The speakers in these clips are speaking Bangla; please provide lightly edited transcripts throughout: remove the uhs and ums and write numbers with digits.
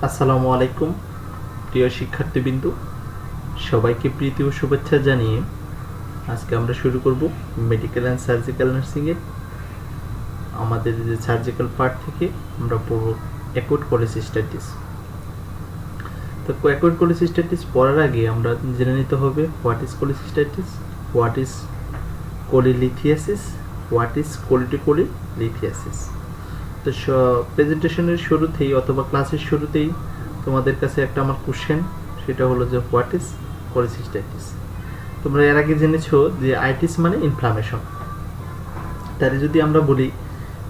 আসসালামু আলাইকুম প্রিয় শিক্ষার্থীবৃন্দু, সবাইকে প্রীতি ও শুভেচ্ছা জানিয়ে আজকে আমরা শুরু করব মেডিকেল অ্যান্ড সার্জিক্যাল নার্সিংয়ের আমাদের যে সার্জিক্যাল পার্ট থেকে আমরা পড়ব অ্যাকুট কোলিসিস্টাইটিস। তো অ্যাকুট কোলিসিস্টাইটিস পড়ার আগে আমরা জেনে নিতে হবে what is cholecystitis, what is cholelithiasis, what is choledocholithiasis. তো প্রেজেন্টেশনের শুরুতেই অথবা ক্লাসের শুরুতেই তোমাদের কাছে একটা আমার কোশ্চেন, সেটা হলো যে হোয়াট ইজ কোলিসিস্টাইটিস। তোমরা এর আগে জেনেছো যে আইটিস মানে ইনফ্লামেশন। তাহলে যদি আমরা বলি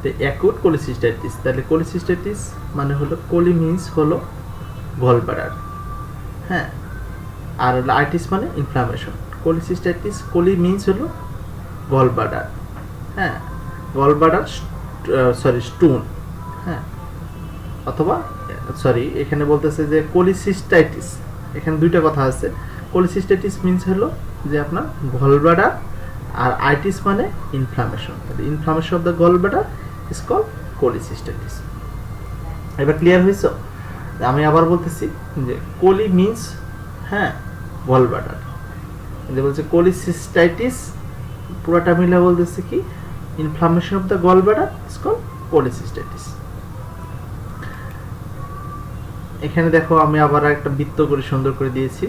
যে অ্যাকুট কোলিসিস্টাইটিস, তাহলে কোলিসিস্টাইটিস মানে হলো কোলি মিন্স হলো গলব্লাডার, হ্যাঁ, আর হলো আইটিস মানে ইনফ্লামেশন। কোলিসিস্টাইটিস কোলি মিন্স হলো গলব্লাডার, হ্যাঁ, গলব্লাডার স্টোন, হ্যাঁ, অথবা এখানে বলতেছে যে কোলিসিস্টাইটিস, এখানে দুইটা কথা আছে। কোলিসিস্টাইটিস মিন্স হলো যে আপনার গলব্লাডার, আর আইটিস মানে inflammation. Inflammation of the gallbladder is called cholecystitis. এবার ক্লিয়ার হয়েছে? আমি আবার বলতেছি যে কোলি মিন্স, হ্যাঁ, গলব্লাডার। বলছে কোলিসিস্টাইটিস পুরোটা মিলে বলতেছে কি inflammation of the gallbladder is called cholecystitis. এখানে দেখো আমি আবার একটা বৃত্ত করে সুন্দর করে দিয়েছি।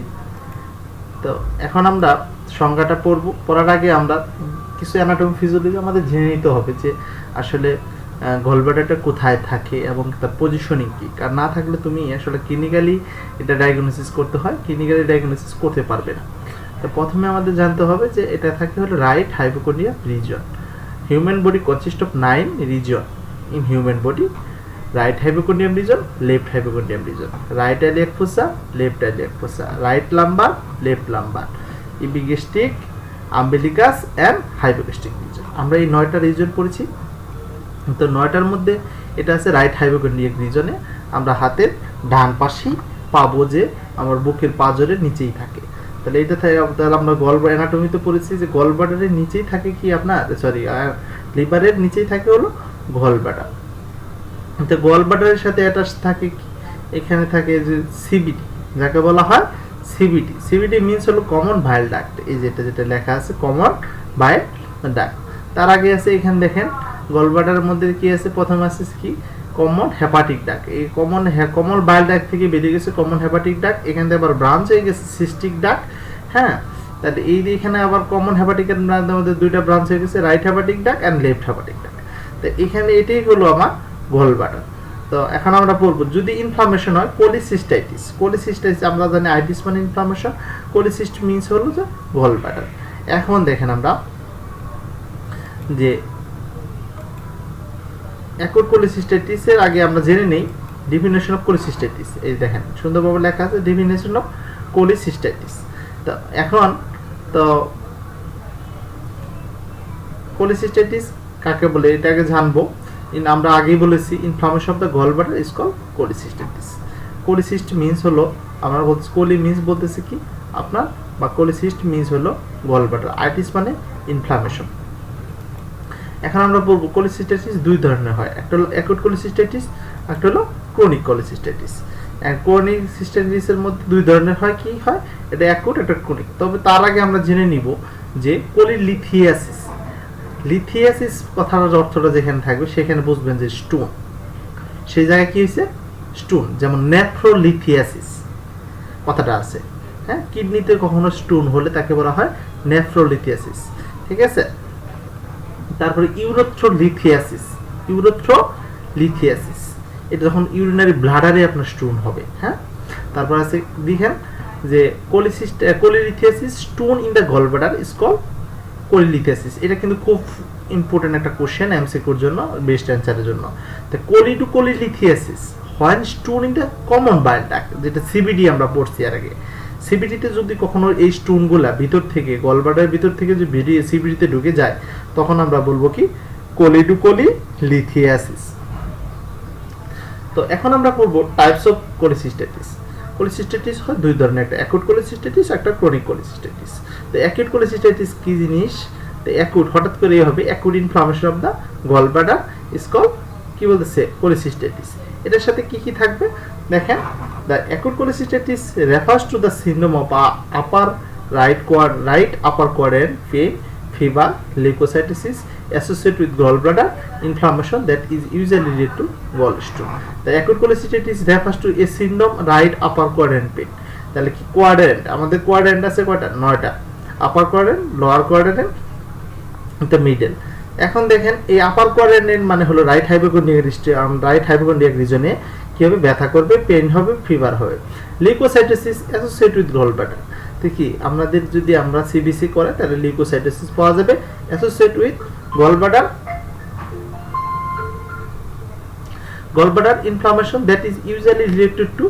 তো এখন আমরা সংজ্ঞাটা পড়ব। পড়ার আগে আমরা কিছু অ্যানাটমি ফিজিওলজি আমাদের জেনে নিতে হবে যে আসলে গলব্লাডারটা কোথায় থাকে এবং তার পজিশনিং কি। কারণ না থাকলে তুমি আসলে ক্লিনিক্যালি এটা ডায়াগনোসিস করতে হয়, ক্লিনিক্যালি ডায়াগনোসিস করতে পারবে না। তো প্রথমে আমাদের জানতে হবে যে এটা থাকে হলো right hypochondrium region. Human body consist of 9 region in human body: right hypochondrium region, left hypochondrium region, right iliac fossa, left iliac fossa, right lumbar, left lumbar, epigastric, umbilicus and hypogastric region। আমরা এই 9টা রিজন পড়েছি। তো 9টার মধ্যে এটা আছে রাইট হাইপোকন্ড্রিয়াক রিজনে। আমরা হাতের ডান পাশেই পাবো যে আমার বুকের পাঁজরের নিচেই থাকে। তাহলে এটা তাহলে আমরা গলব্লাডার অ্যানাটমিতে পড়েছি যে গলব্লাডারের নিচেই থাকে কি আপনার লিভারের নিচেই থাকে হলো গলব্লাডার। তো গলব্লাডারের সাথে অ্যাটাচ থাকে কি, এখানে থাকে যে সিবিটি, যাকে বলা হয় সিবিটি। সিবিটি মিন্স হলো কমন বাইল ডাক্ট। এই যেটা লেখা আছে কমন বাইল ডাক্ট। তার আগে আছে এখানে দেখেন গলব্লাডারের মধ্যে কি আছে, প্রথমে আছে কি কমন হেপাটিক ডাক্ট। এই কমন বাইল ডাক্ট থেকে বেরিয়ে গেছে কমন হেপাটিক ডাক্ট। এখান থেকে আবার ব্রাঞ্চ হয়ে গেছে সিস্টিক ডাক্ট, হ্যাঁ। তাহলে এই এখানে আবার কমন হেপাটিকের মধ্যে দুইটা ব্রাঞ্চ হয়ে গেছে, right hepatic duct and left hepatic duct. তো এখানে এটাই হলো আমার গলব্লাডার। তো এখন আমরা বলবো যদি ইনফ্লামেশন হয় কোলিসিস্টাইটিস। কোলিসিস্টাইটিস আমরা জানি আইটিস মানে ইনফ্লামেশন, কোলিসিস্ট মিন্স হলো যে গলব্লাডার। এখন দেখেন আমরা যে অ্যাকুট কোলিসিস্টাইটিসের আগে আমরা জেনে নেই ডেফিনেশন অফ কোলিসিস্টাইটিস। এই দেখেন সুন্দরভাবে লেখা আছে ডেফিনেশন অফ কোলিসিস্টাইটিস। তো এখন তো কোলিসিস্টাইটিস কাকে বলে এটাকে জানবো। আমরা আগেই বলেছি inflammation of the gallbladder is called cholecystitis. Cholecyst means হলো আমরা বলছি কোলি মিন্স বলতেছি কি আপনার, বা কোলিসিস্ট মিন্স হলো গলব্লাডার, আইটিস মানে ইনফ্লামেশন। এখন আমরা বলবো কোলিসিস্টাইটিস দুই ধরনের হয়, একটা হলো অ্যাকুট কোলিসিস্টাইটিস, একটা হলো ক্রনিক কোলিসিস্টাইটিস। ক্রনিক সিস্টাইটিসের মধ্যে দুই ধরনের হয়, কি হয়, এটা অ্যাকুট, একটা ক্রনিক। তবে তার আগে আমরা জেনে নিব যে কোলিলিথিয়াসিস। লিথিয়াসিস কথার অর্থটা যেখানে থাকবে সেখানে বুঝবেন যে স্টোন, সেই জায়গায় কি হয়েছে স্টোন। যেমন নেফ্রোলিথিয়াসিস কথাটা আছে, হ্যাঁ, কিডনিতে কখনো স্টোন হলে তাকে বলা হয় নেফ্রোলিথিয়াসিস, ঠিক আছে। তারপরে ইউরোথ্রোলিথিয়াসিস, ইউরোথ্রোলিথিয়াসিস এটা যখন ইউরিনারি ব্লাডারে আপনার স্টোন হবে, হ্যাঁ। তারপর আছে দেখেন যে cholelithiasis, stone in the gallbladder is called cholelithiasis. এটা কিন্তু খুব ইম্পর্টেন্ট একটা কোশ্চেন এমসিকিউর জন্য, বেস্ট অ্যান্সারের জন্য। তো cholelithiasis when stone in the common bile duct, যেটা সিবিডি আমরা পড়ছি এর আগে। সিবিডিতে যদি কখনো এই স্টোনগুলা ভিতর থেকে গলব্লাডারের ভিতর থেকে যদি বেরিয়ে সিবিডিতে ঢুকে যায় তখন আমরা বলবো কি কোলিলিথিয়াসিস। তো এখন আমরা পড়বো টাইপস অফ কোলিসিস্টাইটিস। কোলিসিস্টাইটিস হয় দুই ধরনের, একটা অ্যাকুট কোলিসিস্টাইটিস, একটা ক্রনিক কোলিসিস্টাইটিস। তো অ্যাকুট কোলিসিস্টাইটিস কি জিনিস, তো অ্যাকুট হঠাৎ করে হবে acute inflammation of the gallbladder is called কি বলতেছে কোলিসিস্টাইটিস। এটার সাথে কি কি থাকবে, দেখেন the acute cholecystitis refers to the syndrome of upper right upper quadrant pain, fever, leukocytosis associated with gallbladder inflammation that is usually related to gallstone. The acute cholecystitis refers to a syndrome right upper quadrant pain. তাহলে কি কোয়াড্রেন্ট, আমাদের কোয়াড্রেন্ট আছে কয়টা? 9টা। Upper quadrant, lower quadrant, the middle. এখন দেখেন এই আপার কোয়াড্রেন্ট মানে হলো রাইট হাইপোকন্ড্রিয়াক রিজনে কি হবে? ব্যথা করবে, পেইন হবে, ফিভার হবে। লিউকোসাইটোসিস অ্যাসোসিয়েটেড উইথ গলব্লাডার, তো কি আমাদের যদি আমরা সিবিসি করে তাহলে লিউকোসাইটোসিস পাওয়া যাবে associated with gallbladder inflammation that is usually related to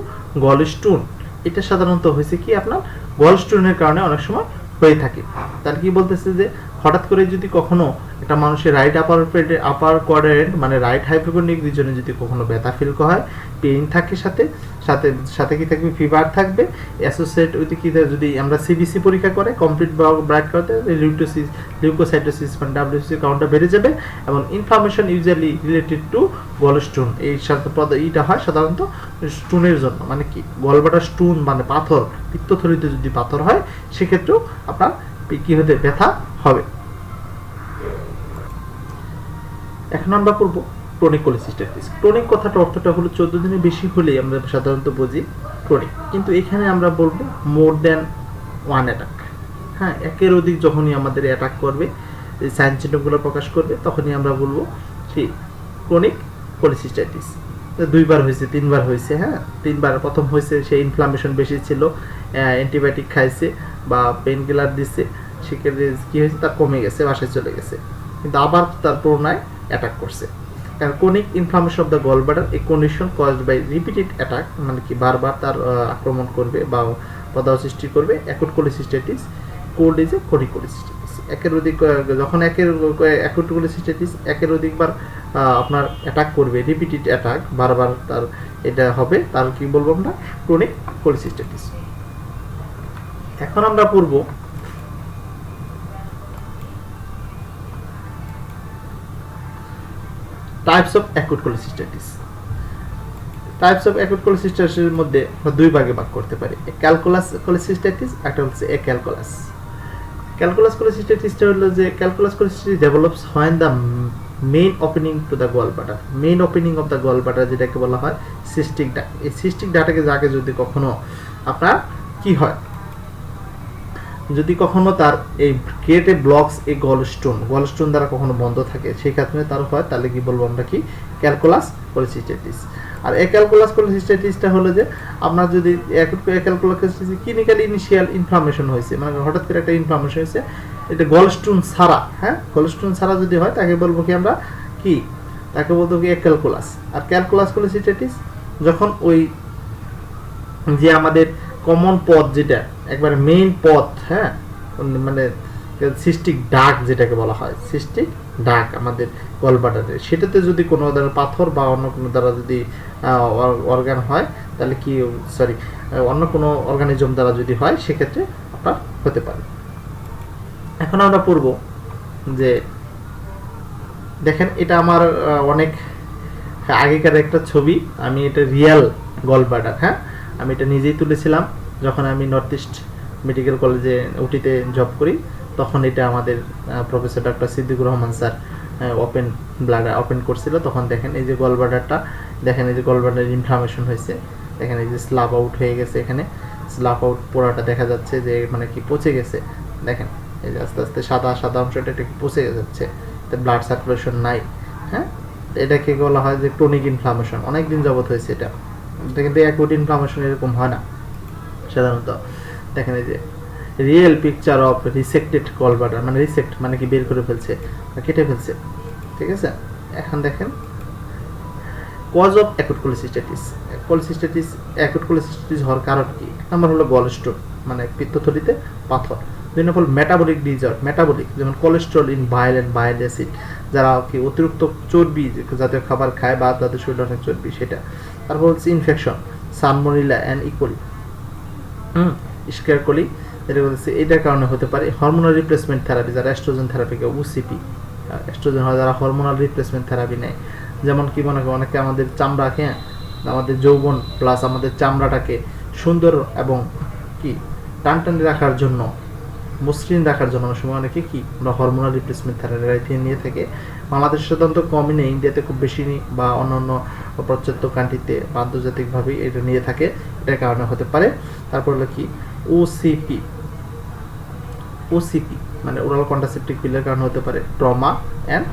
gallstone. এটা সাধারণত হয়েছে কি আপনার গলস্টোনের কারণে অনেক সময় হয়ে থাকে। তাহলে কি বলতেছে যে হঠাৎ করে যদি কখনো একটা মানুষের রাইট আপার কোয়াড্রেন্ট মানে রাইট হাইপোকন্ড্রিক রিজনে যদি কখনো ব্যথা ফিল হয়, পেইন থাকে, সাথে সাথে সাথে কি থাকবে? ফিভার থাকবে, অ্যাসোসিয়েট উইথ কি যদি আমরা সিবিসি পরীক্ষা করে কমপ্লিট ব্লাড করতে লিউকোসাইটোসিস মানে ডাব্লিউসি কাউন্টটা বেড়ে যাবে এবং inflammation usually related to gallstone. এই এইটা হয় সাধারণত স্টোনের জন্য, মানে কি গলব্লাডার স্টোন মানে পাথর, পিত্তথলিতে যদি পাথর হয় সেক্ষেত্রেও আপনার কি হতে ব্যথা হবে। এখন আমরা পড়ব ক্রনিক কোলিসিস্টাইটিস। ক্রনিক কথাটা অর্থটা হলো 14 দিনের বেশি হলেই আমরা সাধারণত বুঝি ক্রনিক, কিন্তু এখানে আমরা বলবো মোর দ্যান ওয়ান অ্যাটাক। হ্যাঁ, একের অধিক যখনই আমাদের অ্যাটাক করবে, এই সাইন চিহ্নগুলো প্রকাশ করবে, তখনই আমরা বলবো কি ক্রনিক কোলিসিস্টাইটিস। 2বার হয়েছে, 3বার হয়েছে। হ্যাঁ, 3বার প্রথম হয়েছে সে ইনফ্লামেশন বেশি ছিল, অ্যান্টিবায়োটিক খাইছে বা পেন কিলার দিচ্ছে, সেক্ষেত্রে কি হয়েছে? তার কমে গেছে, বাসায় চলে গেছে, কিন্তু আবার তার পুনরায় অ্যাটাক করছে। কারণ chronic inflammation of the gallbladder a condition caused by repeated attack, মানে কি বারবার তার আক্রমণ করবে বা প্রদাহ সৃষ্টি করবে। Acute cholecystitis cold is a chronic cholecystitis. একের অধিক যখন অ্যাকুট কোলিসিস্টাইটিস একের অধিকবার আপনার অ্যাটাক করবে, রিপিটেড অ্যাটাক বারবার তার এটা হবে, তার কি বলবো আমরা? Chronic cholecystitis. এখন আমরা পড়ব types of acute cholecystitis. Types of acute কোলিসিস্টাইটিসের মধ্যে আমরা 2 ভাগে ভাগ করতে পারি, ক্যালকুলাস কোলিসিস্টাইটিস, একটা হচ্ছে অ্যাক্যালকুলাস। ক্যালকুলাস কোলিসিস্টাইটিসটা হলো যে calculus cholecystitis develops when the main opening to the gallbladder, main opening of the gallbladder যেটাকে বলা হয় সিস্টিক ডাক। এই সিস্টিক ডাকটাকে যাকে যদি কখনো আপনার কি হয়, যদি কখনো তার এই ক্রিয়েটে ব্লকস এই গলস্টোন দ্বারা কখনো বন্ধ থাকে, সেই ক্ষেত্রে তার হয়, তাহলে কি বলবো আমরা? কি ক্যালকুলাস কোলিসিস্টাইটিস। আর ক্যালকুলাস কোলিসিস্টাইটিসটা হলো যে আপনার যদি ক্যালকুলাস ক্লিনিক্যাল ইনিশিয়াল ইনফ্লামেশন হয়েছে, মানে হঠাৎ করে একটা ইনফ্লামেশন হয়েছে, এটা গলস্টোন ছাড়া, হ্যাঁ গলস্টোন ছাড়া যদি হয় তাকে বলবো কি আমরা? কি তাকে বলবো কি ক্যালকুলাস। আর ক্যালকুলাস কোলিসিস্টাইটিস যখন ওই যে আমাদের কমন পথ যেটা একবার মেইন পথ, হ্যাঁ মানে সিস্টিক ডাক যেটাকে বলা হয়, সিস্টিক ডাক আমাদের গলব্লাডারে, সেটাতে যদি কোনো ধরনের পাথর বা অন্য কোনো দ্বারা যদি অর্গান হয়, তাহলে কি অন্য কোনো অর্গানিজম দ্বারা যদি হয়, সেক্ষেত্রে আপনার হতে পারে। এখন আমরা পড়ব যে দেখেন এটা আমার অনেক আগেকার একটা ছবি, আমি এটা রিয়েল গলব্লাডার, হ্যাঁ আমি এটা নিজেই তুলেছিলাম যখন আমি নর্থ ইস্ট মেডিকেল কলেজে উটিতে জব করি, তখন এটা আমাদের professor doctor Siddiqur Rahman sir open করছিল। তখন দেখেন এই যে গলব্লাডারটা, দেখেন এই যে গলব্লাডার ইনফ্লামেশন হয়েছে, দেখেন এই যে স্লাব আউট হয়ে গেছে, এখানে স্লাব আউট পোড়াটা দেখা যাচ্ছে যে মানে কি পচে গেছে, দেখেন এই যে আস্তে আস্তে সাদা সাদা অংশটা এটা পচে যাচ্ছে, ব্লাড সার্কুলেশন নাই। হ্যাঁ, এটাকে বলা হয় যে ক্রনিক ইনফ্লামেশন, অনেকদিন যাবত হয়েছে এটা, কিন্তু অ্যাকুট ইনফ্লামেশন এরকম হয় না সাধারণত। দেখেন এই যে রিয়েল পিকচার অফ রিসেক্টেড গলব্লাডার, মানে রিসেক্ট মানে কি বের করে ফেলছে, কেটে ফেলছে, ঠিক আছে। এখন দেখেন cause of acute cholecystitis. Acute cholecystitis হওয়ার কারণ কি? এক নম্বর হলো গলস্টোন মানে পিত্তথলিতে পাথর। 2 নম্বর মেটাবলিক ডিজঅর্ডার, মেটাবলিক যেমন cholesterol in bile and bile acid, যারা কি অতিরিক্ত চর্বি জাতীয় খাবার খায় বা তাদের শরীরে অনেক চর্বি সেটা। তারপর হচ্ছে ইনফেকশন, সালমোনেলা অ্যান্ড ইকোলি, স্কেয়ারকোলি, এটা হচ্ছে এটার কারণে হতে পারে। হরমোনাল রিপ্লেসমেন্ট থেরাপি, যারা এস্ট্রোজেন থেরাপিকে ওসিপি, এস্ট্রোজেন হয় যারা হরমোনাল রিপ্লেসমেন্ট থেরাপি নেয়, যেমন কি মনে করেন অনেকে আমাদের চামড়া আমাদের যৌবন প্লাস আমাদের চামড়াটাকে সুন্দর এবং কি টানটানি রাখার জন্য, মসৃণ রাখার জন্য অনেক সময় অনেকে কি আমরা হরমোনাল রিপ্লেসমেন্ট থেরাপি নিয়ে থাকে। বাংলাদেশে সাধারণত কমই নেই, ইন্ডিয়াতে খুব বেশি নেই, বা অন্যান্য পাশ্চাত্য কান্ট্রিতে বা আন্তর্জাতিকভাবেই এটা নিয়ে থাকে, এটার কারণে হতে পারে। তারপর হলো কি ওসিপি, ওসিপি মানে ওরাল কন্ট্রাসেপটিভ পিলের কারণে হতে পারে ট্রমা অ্যান্ড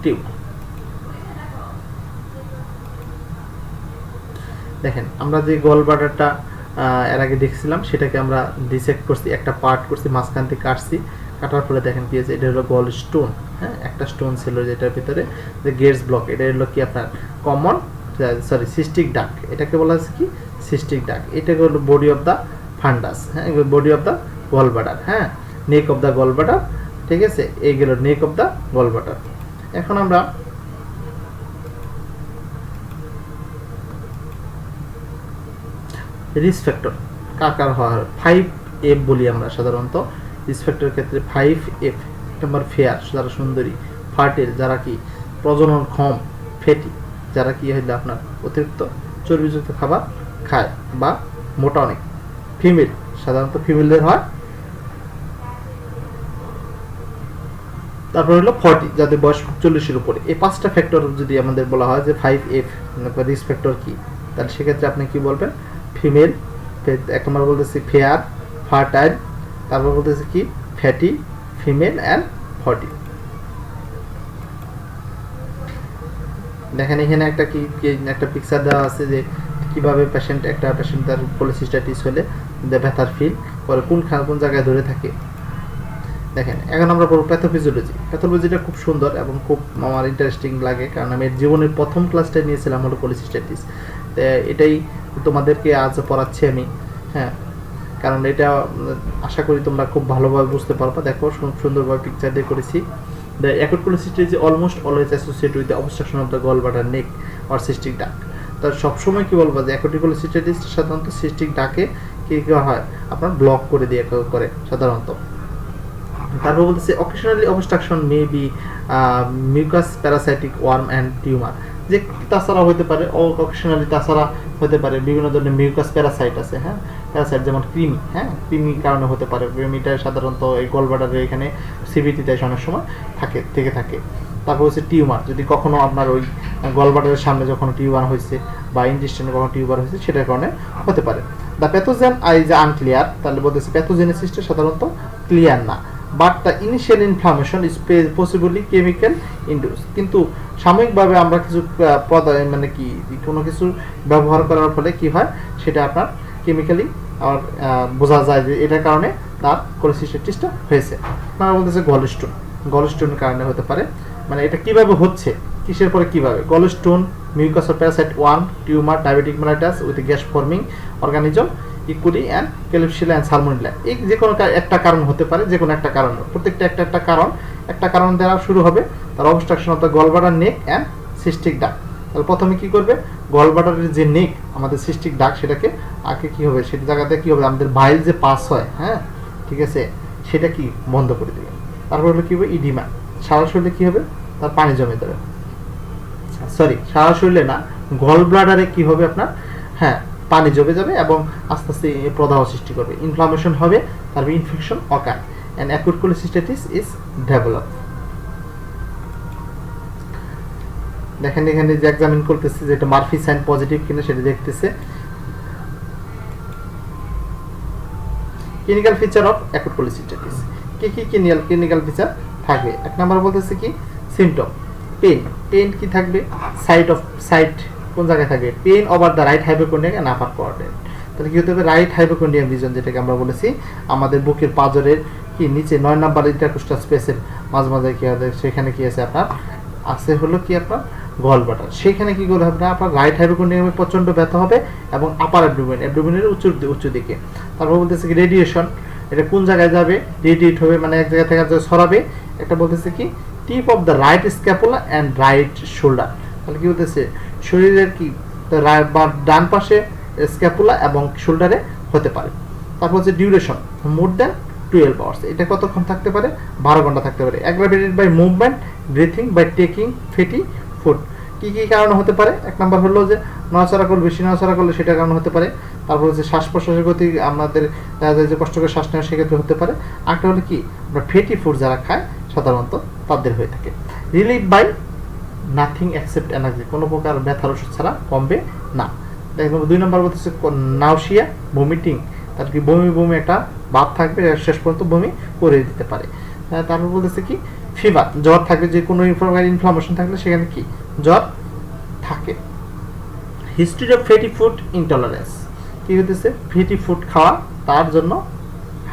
টিউমার। দেখেন আমরা যে গল ব্লাডারটা এর আগে দেখছিলাম সেটাকে আমরা ডিসেক্ট করছি, একটা পার্ট করছি, মাঝখান থেকে কাটছি, কাটার পরে দেখেন কি আছে, এটা হলো গল স্টোন। হ্যাঁ, একটা স্টোন ছিল যেটার ভিতরে যে গেটস ব্লক, এটা হলো কি আপনার কমন সিস্টিক ডাক, এটাকে বলা হচ্ছে কি সিস্টিক ডাক। এটা হলো বডি অফ দ্য ফান্ডাস, হ্যাঁ, body of the gallbladder, হ্যাঁ, neck of the gallbladder, ঠিক আছে, এইগুলো neck of the gallbladder. এখন আমরা রিস্ক ফ্যাক্টর কার কার হয়, 5F বলি আমরা সাধারণত রিস্ক ফ্যাক্টরের ক্ষেত্রে। 5F নম্বর ফেয়ার, যারা সুন্দরী, ফার্টিল, যারা কি প্রজননক্ষম, ফ্যাটি, যারা কি হইলে আপনার অতিরিক্ত চর্বিযুক্ত খাবার খায় বা মোটা অনেক, ফিমেল, সাধারণত ফিমেলদের হয়। তারপর হলো 40, যাদের বয়স 40-এর উপরে। এই 5টা ফ্যাক্টর যদি আমাদের বলা হয় যে 5F রিস্ক ফ্যাক্টর কি, তাহলে সেক্ষেত্রে আপনি কি বলবেন, ফিমেল, এক নম্বর বলতেছি ফেয়ার, ফার্টাইল, তারপর বলতেছি কি ফ্যাটি, ফিমেল অ্যান্ড 40। দেখেন এখানে একটা কি একটা পিকচার দেওয়া আছে যে কিভাবে একটা পেশেন্ট তার পলিসিস্টাইটিস হলে ব্যথার ফিল পরে কোন জায়গায় ধরে থাকে। দেখেন এখন আমরা পড়ব প্যাথোফিজিওলজি। প্যাথোলজিটা খুব সুন্দর এবং খুব আমার ইন্টারেস্টিং লাগে, কারণ আমি জীবনের প্রথম ক্লাসটা নিয়েছিলাম হলো পলিসিস্টাইটিস। এটাই তোমাদেরকে আজ পড়াচ্ছি আমি, হ্যাঁ, কারণ এটা আশা করি তোমরা খুব ভালোভাবে বুঝতে পারবা। দেখো সুন্দরভাবে পিকচার দিয়ে করেছি। The acute cholecystitis is almost always associated with the obstruction of the gallbladder, neck or cystic duct. তো সবসময় কি বলবো যে অ্যাকুট কোলিসিস্টাইটিস সাধারণত সিস্টিক ডাকে কি হয় আপনার ব্লক করে দিয়ে করে সাধারণত। তারপর বলতেছে occasionally obstruction may be mucus parasitic worm and tumour, যে তাছাড়া হতে পারে অকেশনালি, তাছাড়া হতে পারে বিভিন্ন ধরনের মিউকাস প্যারাসাইট আছে, হ্যাঁ, প্যারাসাইট যেমন কৃমি, হ্যাঁ, কৃমির কারণে হতে পারে। কৃমিটা সাধারণত এই গলব্লাডারের এখানে সিভিটিতে অনেক সময় থাকে। তারপর হচ্ছে টিউমার, যদি কখনো আপনার ওই গলব্লাডারের সামনে যখন টিউমার হয়েছে বা ইন্টেস্টাইনে কখনো টিউমার হয়েছে সেটার কারণে হতে পারে। দ্য প্যাথোজেন ইজ আনক্লিয়ার, তাহলে বলতেছে প্যাথোজেনেসিসটা সাধারণত ক্লিয়ার না, but the initial inflammation is possibly chemical induce, কিন্তু সাময়িকভাবে আমরা কিছু মানে কি কোনো কিছু ব্যবহার করার ফলে কি হয় সেটা আপনার কেমিক্যালি আর বোঝা যায় যে এটার কারণে তার কোলিসিস্টাইটিসটা হয়েছে। আপনারা বলতেছে গলস্টোনের কারণে হতে পারে, মানে এটা কিভাবে হচ্ছে, কিসের পরে কিভাবে, gallstone, mucus parasite 1, tumour, diabetic mellitus with gas forming organism, E coli and Klebsiella and Salmonella, এই যে কোনো একটা কারণ হতে পারে, যে কোনো একটা কারণ, প্রত্যেকটা একটা কারণ দ্বারা শুরু হবে তার obstruction of the gallbladder, neck and cystic ডাক। তাহলে প্রথমে কি করবে, গলব্লাডারের যে নেক আমাদের সিস্টিক ডাক সেটাকে আগে কি হবে, সেই জায়গাতে কি হবে আমাদের বাইল যে পাস হয়, হ্যাঁ, ঠিক আছে, সেটা কি বন্ধ করে দেবে। তারপর হলো কি হবে ইডিমা, সারা শরীরে কি হবে তার পানি জমে দেবে, সারা শরীরে না, গল ব্লাডারে কি হবে আপনার, হ্যাঁ, পানি জমে যাবে এবং আস্তে আস্তে প্রদাহ সৃষ্টি করবে, ইনফ্লামেশন হবে, তারপর infection ochre and acute cholecystitis is develop. দেখেন এখানে যে এক্সামিন করতেছে যে এটা মারফি সাইন পজিটিভ কিনা সেটা দেখতেছে। Clinical feature of acute cholecystitis, কি ক্লিনিক্যাল ফিচার থাকবে। এক নাম্বার বলতেছে কি সিমটম, পেইন কি থাকবে, সাইট কোন জায়গায় থাকবে, pain over the right hypochondrium and upper quadrant. তাহলে কি হতে হবে, রাইট হাইপোকন্ড্রিয়াম রিজন, যেটাকে আমরা বলেছি আমাদের বুকের পাঁজরের কি নিচে 9 নাম্বার ইন্টারকোস্টাল স্পেসের মাঝে কি আছে, সেখানে কি আছে আপনার আছে হলো কি আপনার গল ব্লাডার, সেখানে কি করে হবে আপনার রাইট হাইপোকন্ড্রিয়ামে প্রচন্ড ব্যথা হবে এবং আপার অ্যাবডোমেনের উচ্চ দিকে। তারপর বলতেছে কি রেডিয়েশন, এটা কোন জায়গায় যাবে, রেডিয়েট হবে মানে এক জায়গা থেকে ছড়াবে। একটা বলতেছে কি tip of the right scapula and right shoulder, তাহলে কি বলতেছে শরীরের কি ডান পাশে স্ক্যাপুলা এবং শোল্ডারে হতে পারে। তারপর হচ্ছে ডিউরেশন মোর দ্যান 12 আওয়ার্স, এটা কতক্ষণ থাকতে পারে, 12 ঘন্টা থাকতে পারে। Aggravated by movement, breathing, by taking fatty food, কি কি কারণে হতে পারে? এক নাম্বার হলো যে নড়াচড়া করলে, বেশি নড়াচড়া করলে সেটার কারণে হতে পারে। তারপর হচ্ছে শ্বাস প্রশ্বাসের গতি আমাদের দেখা যায় যে কষ্ট করে শ্বাস নেওয়া, সেক্ষেত্রে হতে পারে। আরেকটা হলো কি, আমরা ফ্যাটি ফুড যারা খায় সাধারণত তাদের হয়ে থাকে। Relieve by nothing except energy, কোনো প্রকার ব্যথার ওষুধ ছাড়া কমবে না। দেখুন 2 নম্বর বলতেছে নাউসিয়া, ভমিটিং, তার কি বমি বমি একটা ভাব থাকবে, শেষ পর্যন্ত বমি করে দিতে পারে। তারপর বলতেছে কি ফিভার, জ্বর থাকবে, যে কোনো ইনফ্লামেশন থাকলে সেখানে কি জ্বর থাকে। History of fatty food intolerance, কি হতেছে ফ্যাটি ফুড খাওয়া তার জন্য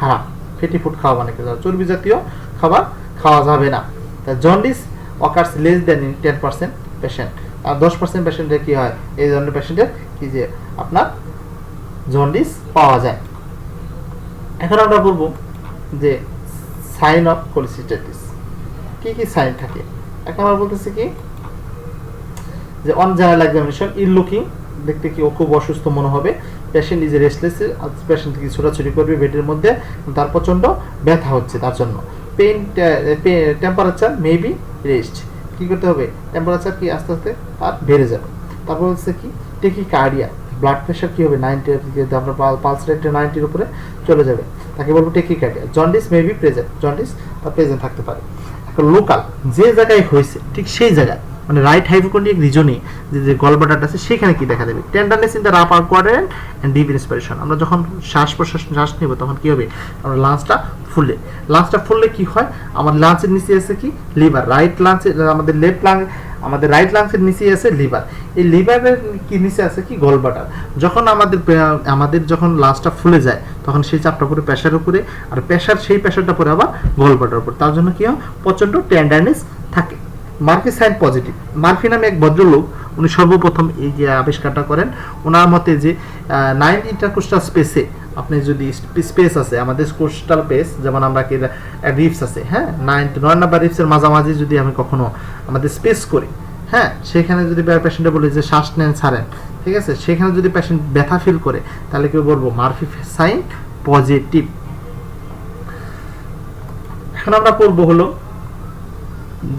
হারাম। ফ্যাটি ফুড খাওয়া মানে কি, চর্বি জাতীয় খাবার খাওয়া যাবে না। তা jaundice occurs less than in 10% patient, আর 10% পেশেন্টের কি হয়, এই ধরনের পেশেন্টের কি যে আপনার জন্ডিস পাওয়া যায়। এখন আমরা বলবো যে সাইন অফ কোলিসিস্টাইটিস, কি কি সাইন থাকে। এক নম্বর বলতেছে কি যে on general examination ill looking, দেখতে কি ও খুব অসুস্থ মনে হবে। পেশেন্ট ইজ রেস্টলেস, পেশেন্ট কি ছোটাছুটি করবে বেডের মধ্যে, তার প্রচণ্ড ব্যথা হচ্ছে তার জন্য। পেইন, টেম্পারেচার মেবি রেস্ট, কি করতে হবে, টেম্পারেচার কি আস্তে আস্তে তার বেড়ে যাবে। তারপর হচ্ছে কি টেকিকার্ডিয়া, ব্লাড প্রেশার কি হবে 90, আপনার পালস রেট 90-র উপরে চলে যাবে, তাকে বলবো tachycardia. Jaundice maybe present, jaundice তার প্রেজেন্ট থাকতে পারে। এখন লোকাল, যে জায়গায় হয়েছে ঠিক সেই জায়গায়, মানে রাইট হাইপোকন্ড্রিয়াক রিজনে যে গলব্লাডারটা আছে সেখানে কি দেখা দেবে, tenderness in the upper quadrant and deep inspiration. আমরা যখন শ্বাস প্রশ্বাস শ্বাস নেব তখন কি হবে, আমরা লাঞ্চটা ফুললে কি হয়, আমার লাঞ্চের নিচে আছে কি লিভার, রাইট লাঞ্চের আমাদের লেফট লাং, আমাদের রাইট লাংসের নিচে আছে লিভার, এই লিভারের কি নিচে আছে কি গলব্লাডার। যখন আমাদের যখন লাঞ্চটা ফুলে যায় তখন সেই চাপটা পড়ে প্রেশার উপরে, আর সেই প্রেশারটা পড়ে আবার গলব্লাডার উপর, তার জন্য কি হয় প্রচন্ড টেন্ডারনেস থাকে। মার্ফি সাইন পজিটিভ, মার্ফি নামে এক ভদ্রলোক, উনি সর্বপ্রথম এই যে আবিষ্কারটা করেন। ওনার মতে যে 9 ইন্টারকোস্টাল স্পেসে আপনি যদি স্পেস আছে আমাদের কোস্টাল পেস, যেমন আমরা কি রিপস আছে, হ্যাঁ 9 নাম্বার রিপসের মাঝামাঝি যদি আমি কখনো আমাদের স্পেস করি, হ্যাঁ সেখানে যদি পেশেন্টে বলে যে শ্বাস নেন ছাড়েন, ঠিক আছে, সেখানে যদি পেশেন্ট ব্যথা ফিল করে তাহলে কি বলবো মার্ফি সাইন পজিটিভ। এখন আমরা পড়বো হলো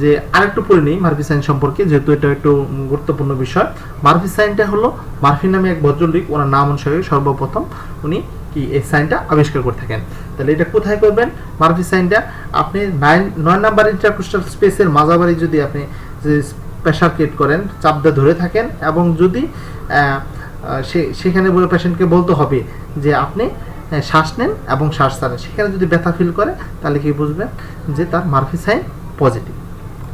যে আরেকটু পড়ে নিই মার্ফি সাইন সম্পর্কে, যেহেতু এটা একটু গুরুত্বপূর্ণ বিষয়। মার্ফি সাইনটা হলো, মার্ফি নামে এক ভদ্রলোক, ওনার নাম অনুসারে সর্বপ্রথম উনি কি এই সাইনটা আবিষ্কার করে থাকেন। তাহলে এটা কোথায় করবেন মার্ফি সাইনটা, আপনি 9 নাম্বার ইন্টারকোস্টাল স্পেসের মাঝামাঝি যদি আপনি প্রেশার ক্রিয়েট করেন, চাপ দিয়ে ধরে থাকেন, এবং যদি সেখানে বলে পেশেন্টকে বলতে হবে যে আপনি শ্বাস নেন এবং শ্বাস ছাড়েন, সেখানে যদি ব্যথা ফিল করে তাহলে কি বুঝবেন যে তার মার্ফি সাইন পজিটিভ।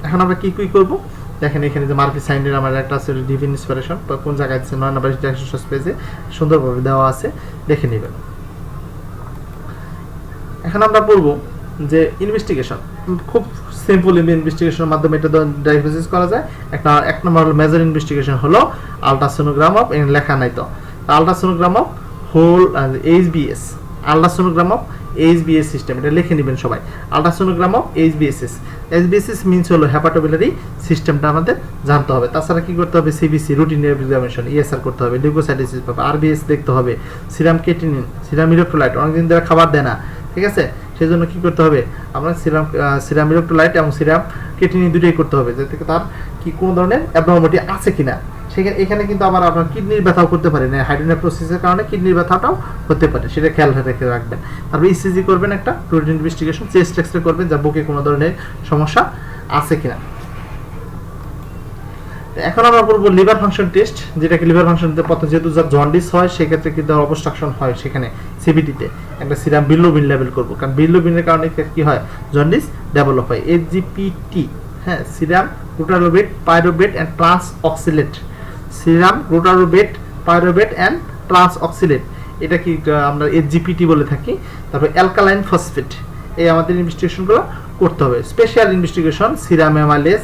এখন আমরা কি করব, দেখেন এখানে যে মার্ফি সাইনের আমার একটা আছে ডিপ ইন্সপিরেশন, কোন জায়গায় আছে 9 নাম্বার ইন্টারকোস্টাল স্পেসে সুন্দরভাবে দেওয়া আছে, দেখে নেবেন। এখন আমরা বলবো যে ইনভেস্টিগেশন, খুব সিম্পল ইনভেস্টিগেশনের মাধ্যমে এটা ডায়াগনোসিস করা যায়। এক নম্বর হলো মেজর ইনভেস্টিগেশন হলো আলট্রাসোনোগ্রাম অফ, লেখা নাই তো, ultrasonogram of whole HBS, ultrasonogram of HBS system, এটা লিখে নেবেন সবাই, ultrasonogram of HBS. HBS means হলো হেপাটোবিলারি সিস্টেমটা আমাদের জানতে হবে। তাছাড়া কি করতে হবে, সিবিসি রুটিন এক্সামিনেশন, ইএসআর করতে হবে, লিউকোসাইটোসিস পাবে, আরবিএস দেখতে হবে, সিরাম ক্রিয়েটিনিন, সিরাম ইলেক্ট্রোলাইট, অনেকদিন ধরে খাবার দেয় না, ঠিক আছে, সেই জন্য কি করতে হবে, আমরা সিরাম ইলেক্ট্রোলাইট এবং সিরাম ক্রিয়েটিনিন দুটোই করতে হবে, যাতে তার কি কোনো ধরনের অ্যাবনর্মালিটি আছে কিনা। এখানে কিন্তু আবার আপনার কিডনির ব্যথাও করতে পারে না, হাইড্রোনেফ্রোসিসের কারণে কিডনির ব্যথাটাও হতে পারে, সেটা খেয়াল রেখে রাখবেন। তারপর ইসিজি করবেন, একটা রুটিন ইনভেস্টিগেশন, চেস্ট এক্সরে করবেন, যা বুকে কোনো ধরনের সমস্যা আছে কিনা। এখন আমরা বলবো লিভার ফাংশন টেস্ট, যেটাকে লিভার ফাংশন প্রথম যেহেতু যার জন্ডিস হয় সেক্ষেত্রে কিন্তু অবস্ট্রাকশন হয়, সেখানে সিবিটিতে একটা সিরাম বিলিরুবিন লেভেল করবো, কারণ বিলিরুবিনের কারণে কি হয় জন্ডিস ডেভেলপ হয়। এসজিপিটি, হ্যাঁ serum glutamate pyruvate and trans oxalate, serum glutamate pyruvate and trans oxalate, এটা কি আমরা এসজিপিটি বলে থাকি। তারপর অ্যালকালাইন ফসফেট, এই আমাদের ইনভেস্টিগেশনগুলো করতে হবে। স্পেশাল ইনভেস্টিগেশন সিরাম অ্যামাইলেজ,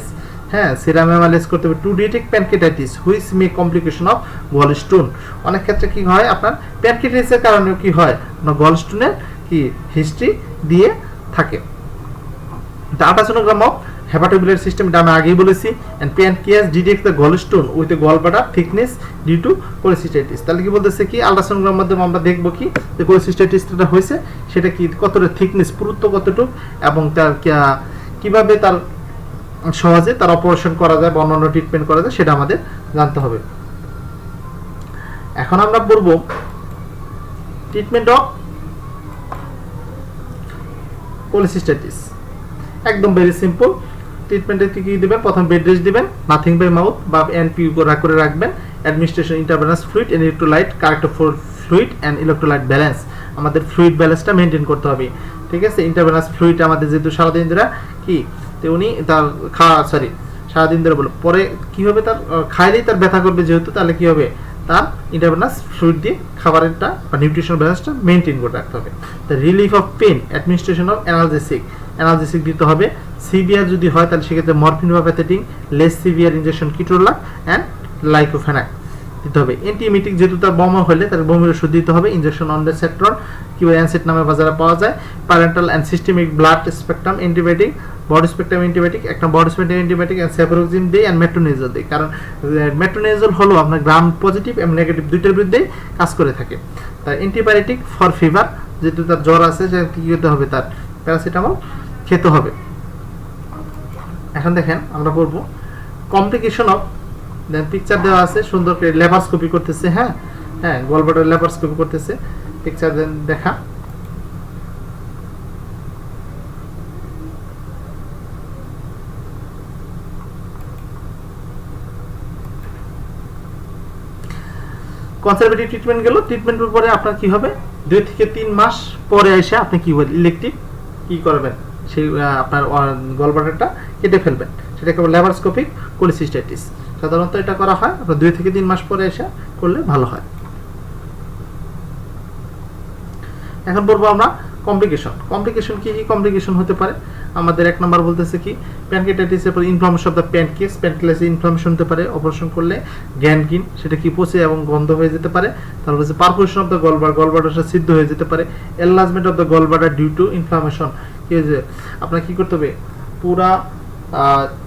হ্যাঁ সিরাম অ্যামাইলেজ করতে হবে to detect pancreatitis which may complication of gallstone. অনেক ক্ষেত্রে কি হয় আপনার প্যানক্রিয়াটাইটিসের কারণেও কি হয় আপনার গলস্টোনের কি হিস্ট্রি দিয়ে থাকে। আলট্রাসোনোগ্রাম অফ হেপাটোবিলারি সিস্টেম, এটা আমি আগেই বলেছি, and pancreas detect the gallstone with the gallbladder thickness due to cholecystitis. তাহলে কি বলতেছে কি আলট্রাসোনোগ্রাম মাধ্যমে আমরা দেখব কি যে কোলিসিস্টাইটিসটা হয়েছে সেটা কি কতটা থিকনেস, পুরুত্ব কতটুকু, এবং তার কিভাবে তার সহজে তার অপারেশন করা যায় বা অন্যান্য ট্রিটমেন্ট করা যায় সেটা আমাদের জানতে হবে। এখন আমরা পড়ব ট্রিটমেন্ট অফ কোলিসিস্টাইটিস। একদম ভেরি সিম্পল। ট্রিটমেন্টে কি কি দিবেন? প্রথম বেড রেস্ট দিবেন, নাথিং বাই মাউথ বা এনপি করে রাখবেন। Administration intravenous fluid and electrolyte, correct fluid and electrolyte balance. আমাদের ফ্লুইড ব্যালেন্সটা মেনটেন করতে হবে, ঠিক আছে। ইন্টারভেনাস ফ্লুইড আমাদের যেহেতু সারাদিন ধরে কি তো উনি তার সারাদিন ধরে বলো, পরে কি হবে তার খাইলেই তার ব্যথা করবে যেহেতু, তাহলে কি হবে তার ইন্টারভেনাস ফ্লুইড দিয়ে খাবারেরটা বা নিউট্রিশন ব্যালেন্সটা মেনটেন করে রাখতে হবে। The relief of pain, administration of analgesic দিতে হবে। সিভিয়ার যদি হয় তাহলে সেক্ষেত্রে মরফিন বা pethidine, less severe injection ketorolac and diclofenac দিতে হবে। অ্যান্টিএমিটিক যেহেতু তার বমি হলে তার বমির ওষুধ দিতে হবে। ইনজেকশন অনডেসেট্রন কিংবা অ্যানসেট নামে বাজারে পাওয়া যায়। Parental and systemic blood spectrum antibiotic, body spectrum antibiotic, একটা বডি স্পেকট্রাম অ্যান্টিবায়োটিক অ্যান্ড সেফারোক্সিন দেই অ্যান্ড মেট্রোনিজল দেই। কারণ মেট্রোনিজল হলো আপনার গ্রাম পজিটিভ এবং নেগেটিভ দুইটার বিরুদ্ধেই কাজ করে থাকে। তার অ্যান্টিবায়োটিক ফর ফিভার, যেহেতু তার জ্বর আছে সে কী করতে হবে, তার প্যারাসিটামল খেতে হবে। এখন দেখেন আমরা বলবো কমপ্লিকেশন অফ, দেন পিকচার দেওয়া আছে সুন্দর করে, ল্যাপারস্কোপি করতেছে, হ্যাঁ গলব্লাডার ল্যাপারস্কোপি করতেছে, পিকচার দেন দেখা। কনজারভেটিভ ট্রিটমেন্ট গেল। ট্রিটমেন্টের পরে আপনার কি হবে, 2 থেকে 3 মাস পরে এসে আপনি কি বলেন ইলেকটিভ কি করবেন, সেই আপনার গলব্লাডারটা কেটে ফেলবেন, সেটাকে বলে ল্যাপারস্কোপিক কোলিসিস্টাইটিস। সাধারণত এটা করা হয় আপনার 2 থেকে 3 মাস পরে এসে করলে ভালো হয়। এখন বলবো আমরা কমপ্লিকেশন কি কি কমপ্লিকেশন হতে পারে। আমাদের 1 নাম্বার বলতেছে কি প্যানক্রিয়াটাইটিসের পর ইনফ্লামেশন অফ দ্য প্যানক্রিয়াস, প্যানক্রিয়াসে ইনফ্লামেশন হতে পারে, অপারেশন করলে গ্যানগ্রিন সেটা কি পচে এবং গন্ধ হয়ে যেতে পারে। তারপর হচ্ছে পারফোরেশন অফ দ্য গলব্লাডারটা সিদ্ধ হয়ে যেতে পারে। Enlargement of the gallbladder due to inflammation, কি হয়েছে আপনার কি করতে হবে, পুরা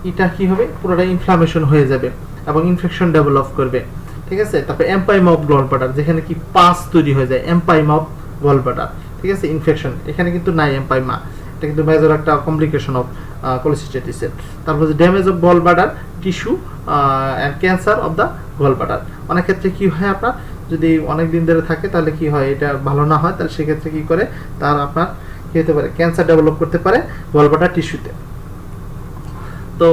এটা কি হবে, পুরোটা ইনফ্লামেশন হয়ে যাবে এবং ইনফেকশন ডেভেলপ করবে, ঠিক আছে। তারপর এম্পাইমা অফ গলব্লাডার, যেখানে কি পাস তৈরি হয়ে যায়, এম্পাইমা অফ গলব্লাডার, ঠিক আছে। ইনফেকশন এখানে কিন্তু নাই এম্পাইমা, এটা কিন্তু মেজর একটা কমপ্লিকেশন অফ কোলিসিস্টাইটিসের। তারপর হচ্ছে damage of gallbladder tissue and cancer of the gallbladder. অনেক ক্ষেত্রে কি হয় আপনার যদি অনেক দিন ধরে থাকে তাহলে কি হয়, এটা ভালো না হয়, তাহলে সেক্ষেত্রে কি করে তার আপনার কি হতে পারে, ক্যান্সার ডেভেলপ করতে পারে গলব্লাডার টিস্যুতে। তো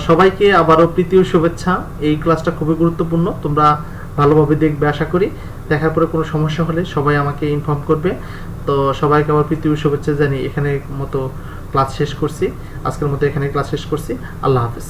সবাইকে আবারও প্রীতি ও শুভেচ্ছা। এই ক্লাসটা খুবই গুরুত্বপূর্ণ, তোমরা ভালোভাবে দেখবে আশা করি। দেখার পরে কোনো সমস্যা হলে সবাই আমাকে ইনফর্ম করবে। তো সবাইকে আমার প্রীতি ও শুভেচ্ছা জানিয়ে এখানে মতো ক্লাস শেষ করছি, আজকের মতো এখানে ক্লাস শেষ করছি। আল্লাহ হাফেজ।